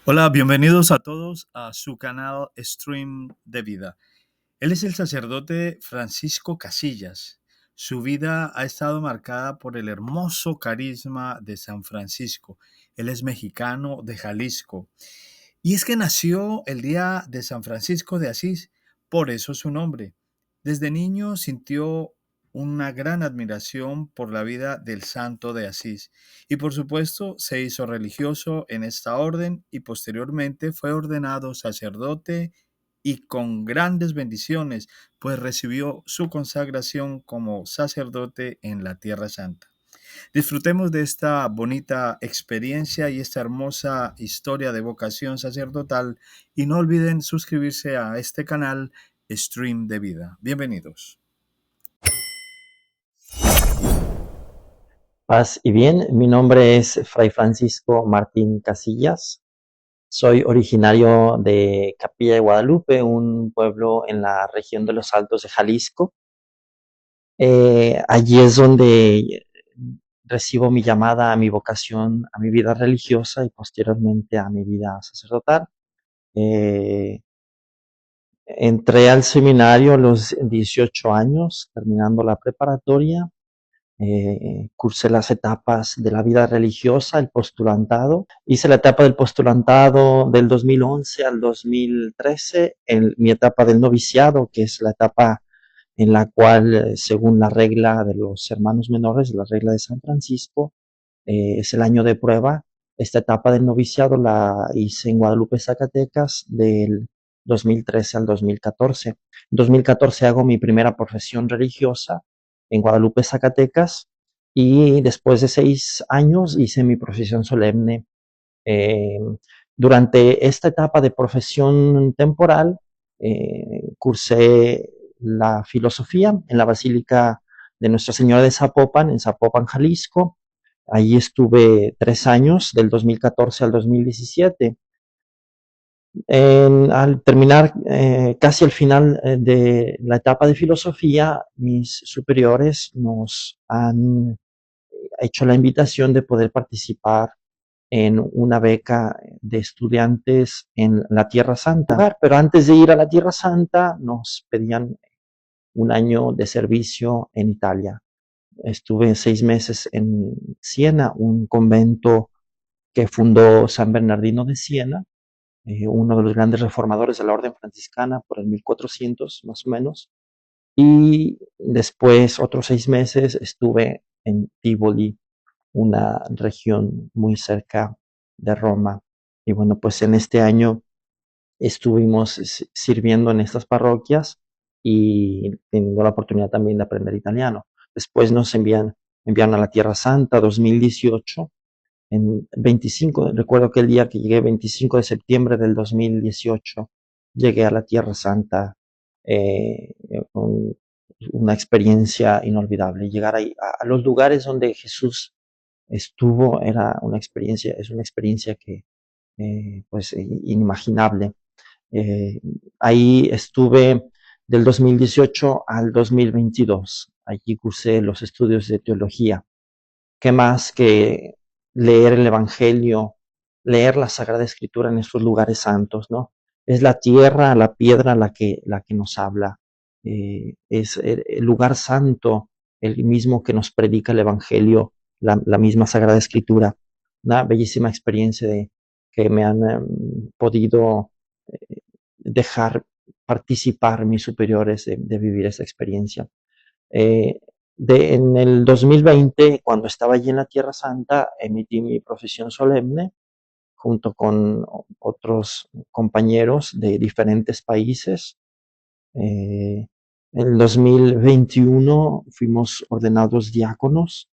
Hola, bienvenidos a todos a su canal Stream de Vida. Él es el sacerdote Francisco Casillas. Su vida ha estado marcada por el hermoso carisma de San Francisco. Él es mexicano de Jalisco. Y es que nació el día de San Francisco de Asís, por eso su nombre. Desde niño sintió una gran admiración por la vida del santo de Asís y por supuesto se hizo religioso en esta orden y posteriormente fue ordenado sacerdote y con grandes bendiciones, pues recibió su consagración como sacerdote en la Tierra Santa. Disfrutemos de esta bonita experiencia y esta hermosa historia de vocación sacerdotal y no olviden suscribirse a este canal Stream de Vida. Bienvenidos. Paz y bien, mi nombre es Fray Francisco Martín Casillas. Soy originario de Capilla de Guadalupe, un pueblo en la región de los Altos de Jalisco. Allí es donde recibo mi llamada a mi vocación, a mi vida religiosa y posteriormente a mi vida sacerdotal. Entré al seminario a los 18 años, terminando la preparatoria. Cursé las etapas de la vida religiosa, el postulantado. Hice la etapa del postulantado del 2011 al 2013, en mi etapa del noviciado, que es la etapa en la cual, según la regla de los hermanos menores, la regla de San Francisco, es el año de prueba. Esta etapa del noviciado la hice en Guadalupe, Zacatecas, del 2013 al 2014. En 2014 hago mi primera profesión religiosa en Guadalupe, Zacatecas, y después de 6 años hice mi profesión solemne. Eh, Durante esta etapa de profesión temporal, cursé la filosofía en la Basílica de Nuestra Señora de Zapopan, en Zapopan, Jalisco. Allí estuve 3 años, del 2014 al 2017. Al terminar casi al final de la etapa de filosofía, mis superiores nos han hecho la invitación de poder participar en una beca de estudiantes en la Tierra Santa. Pero antes de ir a la Tierra Santa, nos pedían un año de servicio en Italia. Estuve 6 meses en Siena, un convento que fundó San Bernardino de Siena, uno de los grandes reformadores de la orden franciscana por el 1400 más o menos. Y después otros 6 meses estuve en Tivoli, una región muy cerca de Roma. Y bueno, pues en este año estuvimos sirviendo en estas parroquias y teniendo la oportunidad también de aprender italiano. Después nos enviaron a la Tierra Santa 2018, en 25, recuerdo que el día que llegué, 25 de septiembre del 2018, llegué a la Tierra Santa con una experiencia inolvidable. Llegar ahí, a los lugares donde Jesús estuvo, es una experiencia que, pues, inimaginable. Ahí estuve del 2018 al 2022. Allí cursé los estudios de teología. ¿Qué más que leer el Evangelio, leer la Sagrada Escritura en estos lugares santos, ¿no? Es la tierra, la piedra la que nos habla. Es el lugar santo, el mismo que nos predica el Evangelio, la misma Sagrada Escritura. Una bellísima experiencia que me han podido dejar participar mis superiores de vivir esa experiencia. Eh, en el 2020, cuando estaba allí en la Tierra Santa, emití mi profesión solemne junto con otros compañeros de diferentes países. En el 2021 fuimos ordenados diáconos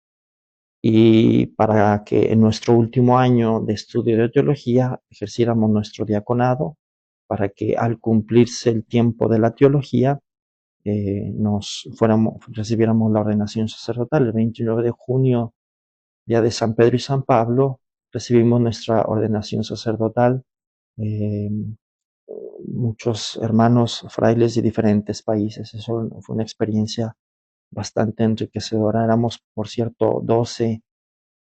y para que en nuestro último año de estudio de teología ejerciéramos nuestro diaconado, para que al cumplirse el tiempo de la teología recibiéramos la ordenación sacerdotal. El 29 de junio, día de San Pedro y San Pablo, recibimos nuestra ordenación sacerdotal. Eh, Muchos hermanos frailes de diferentes países. Eso fue una experiencia bastante enriquecedora. Éramos, por cierto, 12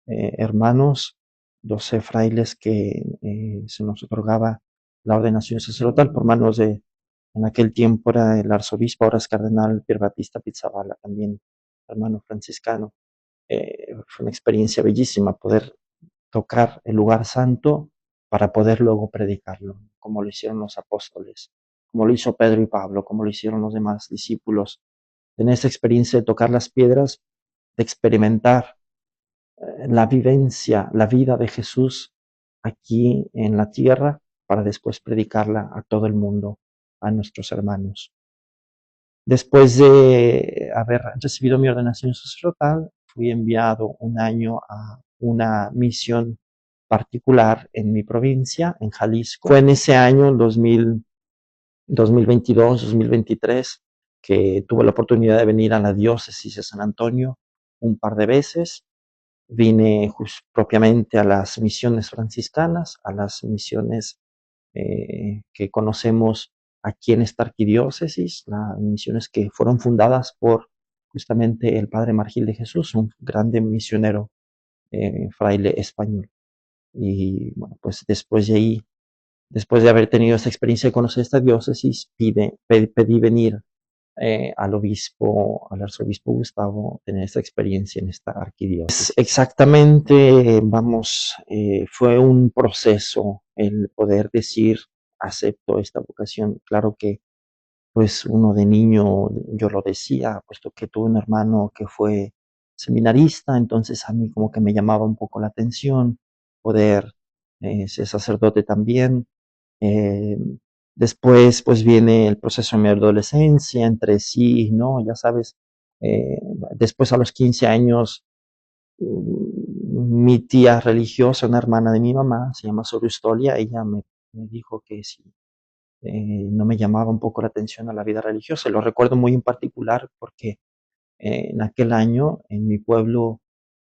hermanos, 12 frailes que se nos otorgaba la ordenación sacerdotal por manos de, en aquel tiempo era el arzobispo, ahora es cardenal Pier Battista Pizzaballa, también hermano franciscano. Fue una experiencia bellísima poder tocar el lugar santo para poder luego predicarlo, como lo hicieron los apóstoles, como lo hizo Pedro y Pablo, como lo hicieron los demás discípulos. Tener esa experiencia de tocar las piedras, de experimentar la vivencia, la vida de Jesús aquí en la tierra para después predicarla a todo el mundo, a nuestros hermanos. Después de haber recibido mi ordenación sacerdotal, fui enviado un año a una misión particular en mi provincia, en Jalisco. Fue en ese año, 2022, 2023, que tuve la oportunidad de venir a la diócesis de San Antonio un par de veces. Vine propiamente a las misiones franciscanas, a las misiones que conocemos aquí en esta arquidiócesis, las misiones que fueron fundadas por justamente el padre Margil de Jesús, un grande misionero fraile español. Y bueno, pues después de ahí, después de haber tenido esta experiencia de conocer esta diócesis, pedí venir al arzobispo Gustavo, tener esta experiencia en esta arquidiócesis. Exactamente, vamos, fue un proceso el poder decir, acepto esta vocación. Claro que, pues, uno de niño, yo lo decía, puesto que tuve un hermano que fue seminarista, entonces a mí como que me llamaba un poco la atención poder ser sacerdote también. Eh, Después, pues viene el proceso de mi adolescencia, entre sí y no, ya sabes. Eh, Después, a los 15 años, mi tía religiosa, una hermana de mi mamá, se llama Sor Eustolia, ella me dijo que si no me llamaba un poco la atención a la vida religiosa. Lo recuerdo muy en particular porque en aquel año en mi pueblo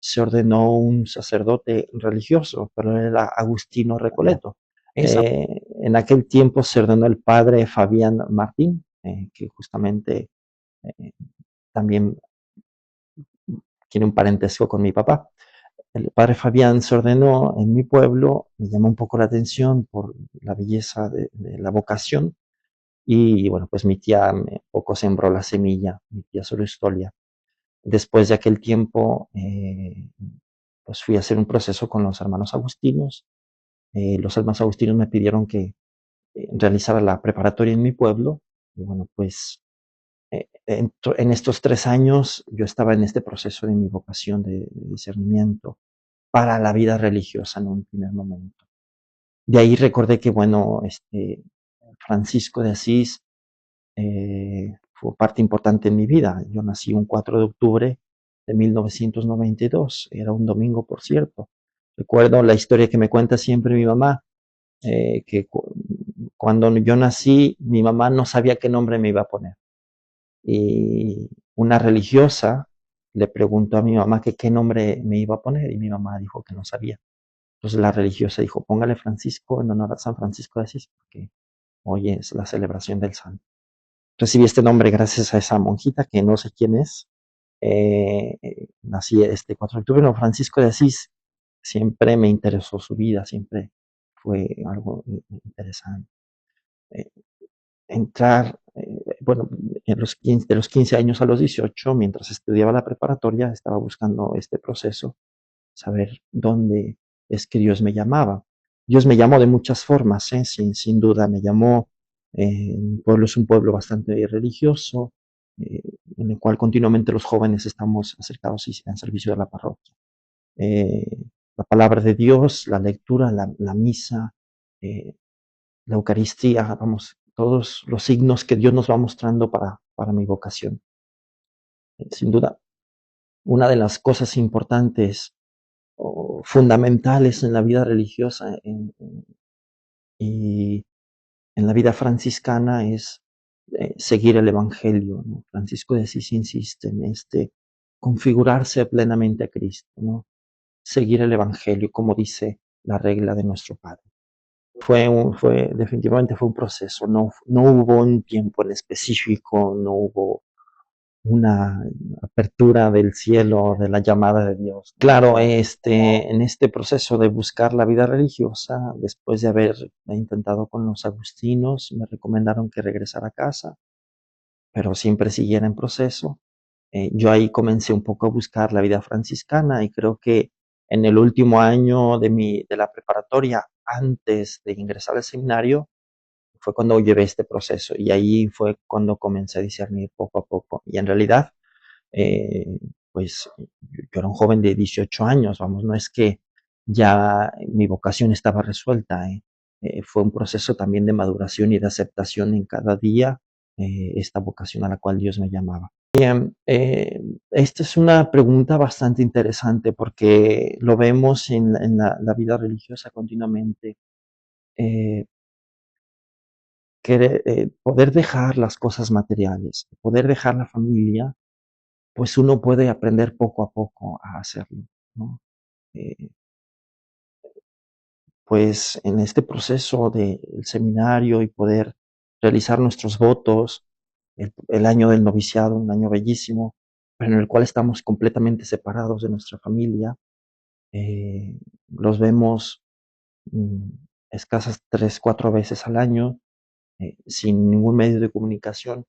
se ordenó un sacerdote religioso, pero él era Agustino Recoleto. En aquel tiempo se ordenó el padre Fabián Martín, que justamente eh, también tiene un parentesco con mi papá. El padre Fabián se ordenó en mi pueblo, me llamó un poco la atención por la belleza de la vocación y bueno, pues mi tía poco sembró la semilla, mi tía Sor Eustolia. Después de aquel tiempo, pues fui a hacer un proceso con los hermanos agustinos. Los hermanos agustinos me pidieron que realizara la preparatoria en mi pueblo. Y bueno, pues en estos 3 años yo estaba en este proceso de mi vocación de discernimiento para la vida religiosa en un primer momento. De ahí recordé que, bueno, Francisco de Asís fue parte importante en mi vida. Yo nací un 4 de octubre de 1992, era un domingo, por cierto. Recuerdo la historia que me cuenta siempre mi mamá, que cuando yo nací, mi mamá no sabía qué nombre me iba a poner. Y una religiosa le preguntó a mi mamá que qué nombre me iba a poner y mi mamá dijo que no sabía. Entonces la religiosa dijo, póngale Francisco en honor a San Francisco de Asís, porque hoy es la celebración del santo. Recibí este nombre gracias a esa monjita que no sé quién es. Nací este 4 de octubre, no, Francisco de Asís. Siempre me interesó su vida, siempre fue algo interesante. Eh, Entrar, bueno, de los 15 años a los 18, mientras estudiaba la preparatoria, estaba buscando este proceso, saber dónde es que Dios me llamaba. Dios me llamó de muchas formas, sin duda, me llamó, mi pueblo es un pueblo bastante religioso, eh, en el cual continuamente los jóvenes estamos acercados y en servicio de la parroquia. La palabra de Dios, la lectura, la misa, eh, la Eucaristía, vamos, todos los signos que Dios nos va mostrando para mi vocación. Sin duda, una de las cosas importantes o fundamentales en la vida religiosa y en la vida franciscana es seguir el Evangelio, ¿no? Francisco de Asís insiste en configurarse plenamente a Cristo, ¿no? Seguir el Evangelio, como dice la regla de nuestro Padre. Definitivamente fue un proceso, no hubo un tiempo en específico, no hubo una apertura del cielo, de la llamada de Dios. Claro, en este proceso de buscar la vida religiosa, después de haber intentado con los agustinos, me recomendaron que regresara a casa, pero siempre siguiera en proceso. Yo ahí comencé un poco a buscar la vida franciscana y creo que en el último año de la preparatoria, antes de ingresar al seminario, fue cuando llevé este proceso y ahí fue cuando comencé a discernir poco a poco. Y en realidad, eh, pues yo era un joven de 18 años, vamos, no es que ya mi vocación estaba resuelta, fue un proceso también de maduración y de aceptación en cada día, esta vocación a la cual Dios me llamaba. Bien, esta es una pregunta bastante interesante porque lo vemos en la vida religiosa continuamente. Eh, Poder dejar las cosas materiales, poder dejar la familia, pues uno puede aprender poco a poco a hacerlo, ¿no? Eh, pues en este proceso del seminario y poder realizar nuestros votos, el año del noviciado, un año bellísimo, pero en el cual estamos completamente separados de nuestra familia, los vemos mm, escasas 3, 4 veces al año, sin ningún medio de comunicación.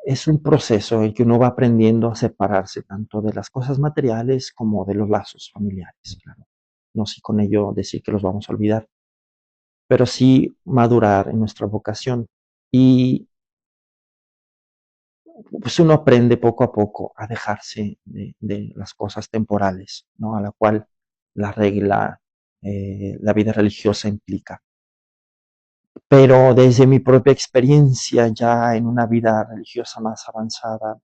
Es un proceso en que uno va aprendiendo a separarse tanto de las cosas materiales como de los lazos familiares, claro. No sé con ello decir que los vamos a olvidar, pero sí madurar en nuestra vocación. Y pues uno aprende poco a poco a dejarse de las cosas temporales, ¿no? A la cual la regla, la vida religiosa implica. Pero desde mi propia experiencia ya en una vida religiosa más avanzada,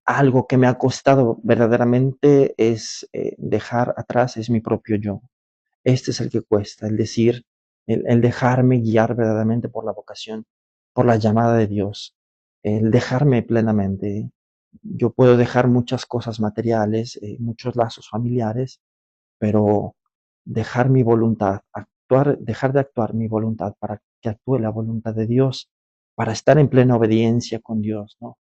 algo que me ha costado verdaderamente es dejar atrás, es mi propio yo. Este es el que cuesta, el decir, el dejarme guiar verdaderamente por la vocación, por la llamada de Dios, el dejarme plenamente. Yo puedo dejar muchas cosas materiales, muchos lazos familiares, pero dejar mi voluntad, dejar de actuar mi voluntad para que actúe la voluntad de Dios, para estar en plena obediencia con Dios, ¿no?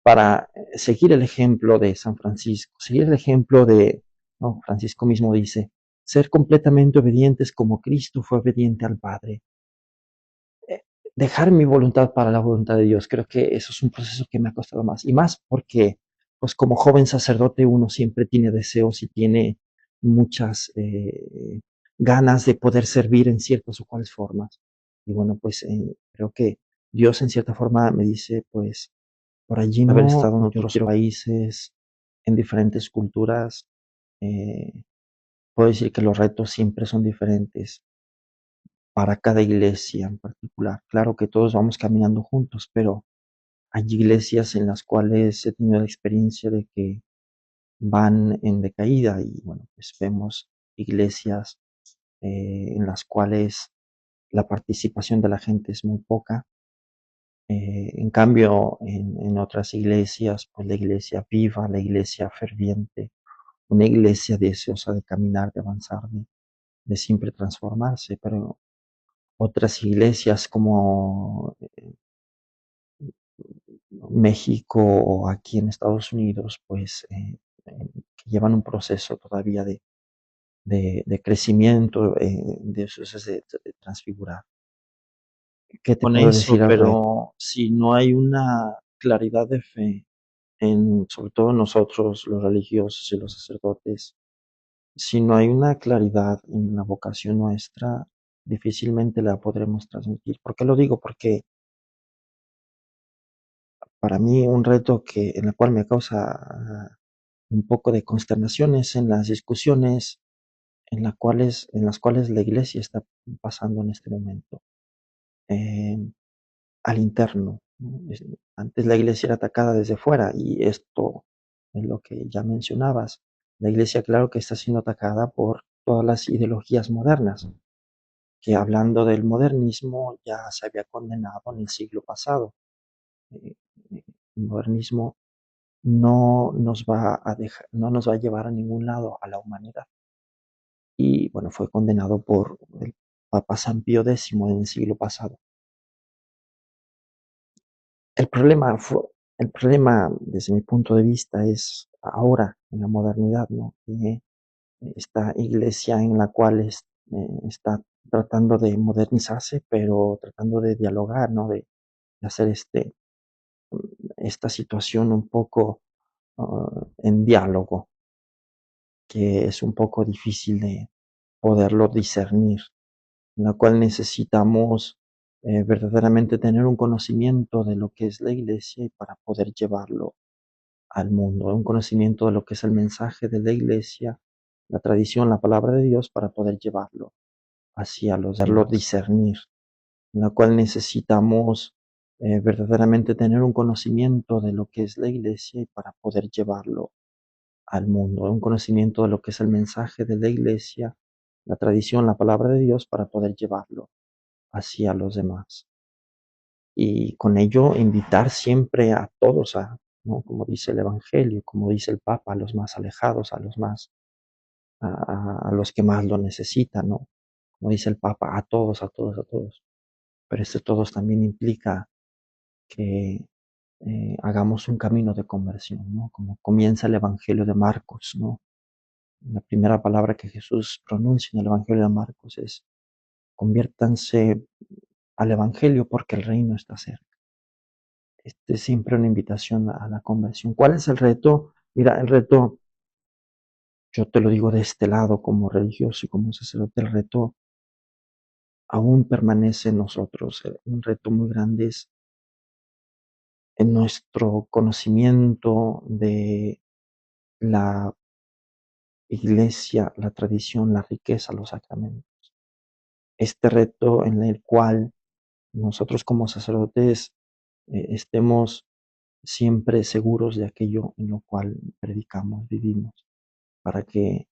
Para seguir el ejemplo de San Francisco, seguir el ejemplo no, Francisco mismo dice, ser completamente obedientes como Cristo fue obediente al Padre. Eh, Dejar mi voluntad para la voluntad de Dios, creo que eso es un proceso que me ha costado más. Y más porque, pues como joven sacerdote, uno siempre tiene deseos y tiene muchas ganas de poder servir en ciertas o cuales formas. Y bueno, pues creo que Dios en cierta forma me dice, pues, por allí haber No, estado en yo otros quiero, países, en diferentes culturas, puedo decir que los retos siempre son diferentes para cada iglesia en particular. Claro que todos vamos caminando juntos, pero hay iglesias en las cuales he tenido la experiencia de que van en decaída y bueno, pues vemos iglesias en las cuales la participación de la gente es muy poca. En cambio, en otras iglesias, pues la iglesia viva, la iglesia ferviente, una iglesia deseosa de caminar, de avanzar, de siempre transformarse, pero otras iglesias como México o aquí en Estados Unidos, pues que llevan un proceso todavía de crecimiento, de transfigurar. ¿Qué te con puedo eso, decir al reto? pero Si no hay una claridad de fe, sobre todo nosotros, los religiosos y los sacerdotes, si no hay una claridad en la vocación nuestra, difícilmente la podremos transmitir. ¿Por qué lo digo? Porque para mí un reto en el cual me causa un poco de consternación es en las discusiones en las cuales la iglesia está pasando en este momento. eh, al interno, ¿no? Antes la iglesia era atacada desde fuera y esto es lo que ya mencionabas. La iglesia, claro que está siendo atacada por todas las ideologías modernas, que hablando del modernismo ya se había condenado en el siglo pasado. Eh, el modernismo no nos va a llevar a ningún lado a la humanidad. Y bueno, fue condenado por el Papa San Pío X en el siglo pasado. El problema fue, el problema desde mi punto de vista es ahora, en la modernidad, ¿no? Que esta iglesia en la cual está tratando de modernizarse, pero tratando de dialogar, ¿no? De hacer esta situación un poco en diálogo, que es un poco difícil de poderlo discernir, en la cual necesitamos verdaderamente tener un conocimiento de lo que es la iglesia y para poder llevarlo al mundo, un conocimiento de lo que es el mensaje de la iglesia, la tradición, la palabra de Dios, para poder llevarlo hacia los demás, discernir, en la cual necesitamos verdaderamente tener un conocimiento de lo que es la iglesia y para poder llevarlo al mundo, un conocimiento de lo que es el mensaje de la iglesia, la tradición, la palabra de Dios, para poder llevarlo hacia los demás. Y con ello invitar siempre a todos ¿no? Como dice el Evangelio, como dice el Papa, a los más alejados, a los que más lo necesitan, ¿no? Como dice el Papa, a todos, a todos, a todos. Pero este todos también implica que hagamos un camino de conversión, ¿no? Como comienza el Evangelio de Marcos, ¿no? La primera palabra que Jesús pronuncia en el Evangelio de Marcos es: conviértanse al Evangelio porque el reino está cerca. Es siempre una invitación a la conversión. ¿Cuál es el reto? Mira, el reto, yo te lo digo de este lado como religioso y como sacerdote, el reto aún permanece en nosotros. Un reto muy grande es en nuestro conocimiento de la iglesia, la tradición, la riqueza, los sacramentos. Este reto en el cual nosotros como sacerdotes estemos siempre seguros de aquello en lo cual predicamos, vivimos, para que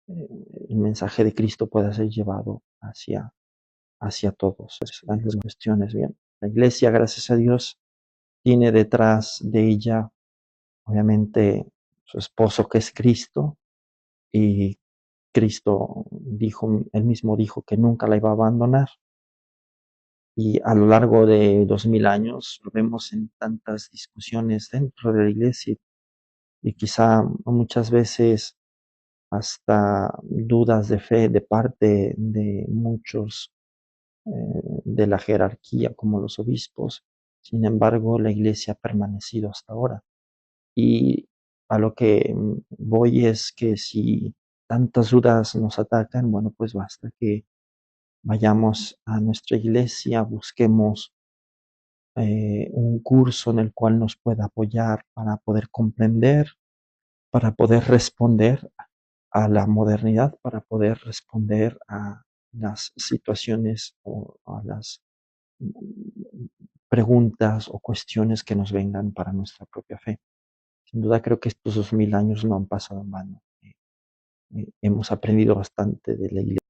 el mensaje de Cristo pueda ser llevado hacia todos. Las cuestiones, bien. La iglesia, gracias a Dios, tiene detrás de ella, obviamente, su esposo que es Cristo, y Cristo dijo, él mismo dijo que nunca la iba a abandonar. Y a lo largo de 2000 años lo vemos en tantas discusiones dentro de la iglesia y quizá muchas veces hasta dudas de fe de parte de muchos de la jerarquía como los obispos. Sin embargo, la iglesia ha permanecido hasta ahora. Y a lo que voy es que si tantas dudas nos atacan, bueno, pues basta que vayamos a nuestra iglesia, busquemos un curso en el cual nos pueda apoyar para poder comprender, para poder responder a la modernidad, para poder responder a las situaciones o a las preguntas o cuestiones que nos vengan para nuestra propia fe. Sin duda creo que estos 2000 años no han pasado en vano. Hemos aprendido bastante de la iglesia.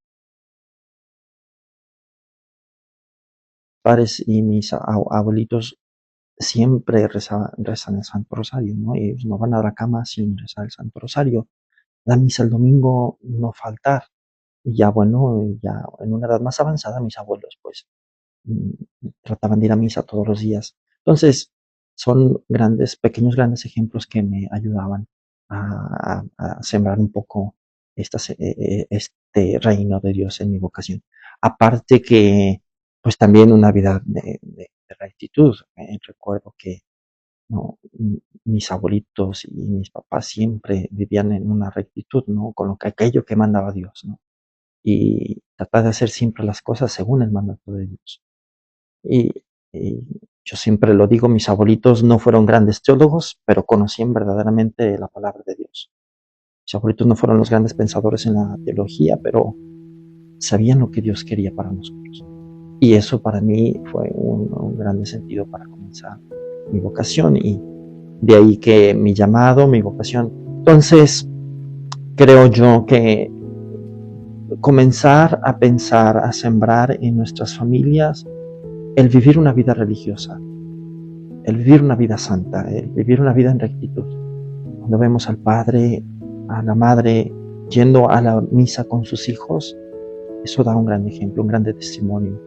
Padres y mis abuelitos siempre rezan el Santo Rosario, ¿no? Ellos no van a la cama sin rezar el Santo Rosario. La misa el domingo no faltar. Y ya bueno, ya en una edad más avanzada, mis abuelos pues mm, trataban de ir a misa todos los días. Entonces, son pequeños grandes ejemplos que me ayudaban a sembrar un poco este reino de Dios en mi vocación. Aparte que, pues también una vida de rectitud. Recuerdo que no, mis abuelitos y mis papás siempre vivían en una rectitud, ¿no? Con aquello que mandaba Dios, ¿no? Y tratar de hacer siempre las cosas según el mandato de Dios. Y, y yo siempre lo digo, mis abuelitos no fueron grandes teólogos, pero conocían verdaderamente la palabra de Dios. Mis abuelitos no fueron los grandes pensadores en la teología, pero sabían lo que Dios quería para nosotros. Y eso para mí fue un grande sentido para comenzar mi vocación, y de ahí que mi llamado, mi vocación. Entonces, creo yo que comenzar a pensar, a sembrar en nuestras familias el vivir una vida religiosa, el vivir una vida santa, el vivir una vida en rectitud. Cuando vemos al padre, a la madre yendo a la misa con sus hijos, eso da un gran ejemplo, un gran testimonio.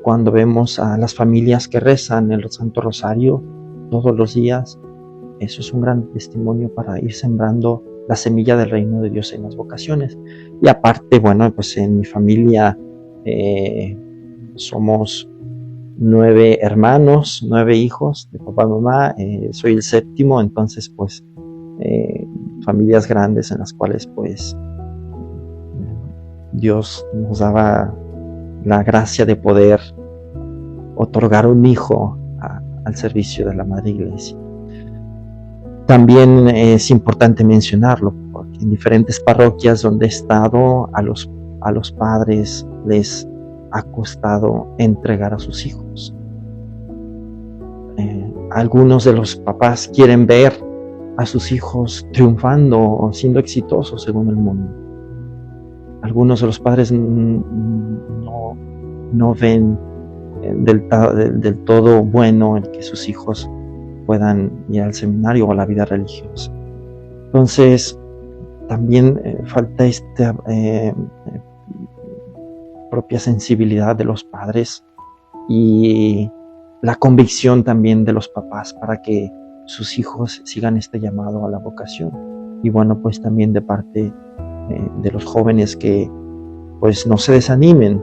Cuando vemos a las familias que rezan el Santo Rosario todos los días, eso es un gran testimonio para ir sembrando la semilla del reino de Dios en las vocaciones. Y aparte, bueno, pues en mi familia somos 9 hermanos, 9 hijos de papá y mamá, soy el séptimo, entonces pues familias grandes en las cuales pues Dios nos daba la gracia de poder otorgar un hijo al servicio de la Madre Iglesia. También es importante mencionarlo, porque en diferentes parroquias donde he estado, a los padres les ha costado entregar a sus hijos. Algunos de los papás ven a sus hijos triunfando o siendo exitosos según el mundo. Algunos de los padres no ven del todo bueno el que sus hijos puedan ir al seminario o a la vida religiosa. Entonces, también falta esta propia sensibilidad de los padres y la convicción también de los papás para que sus hijos sigan este llamado a la vocación. Y bueno, pues también de parte de los jóvenes que pues no se desanimen,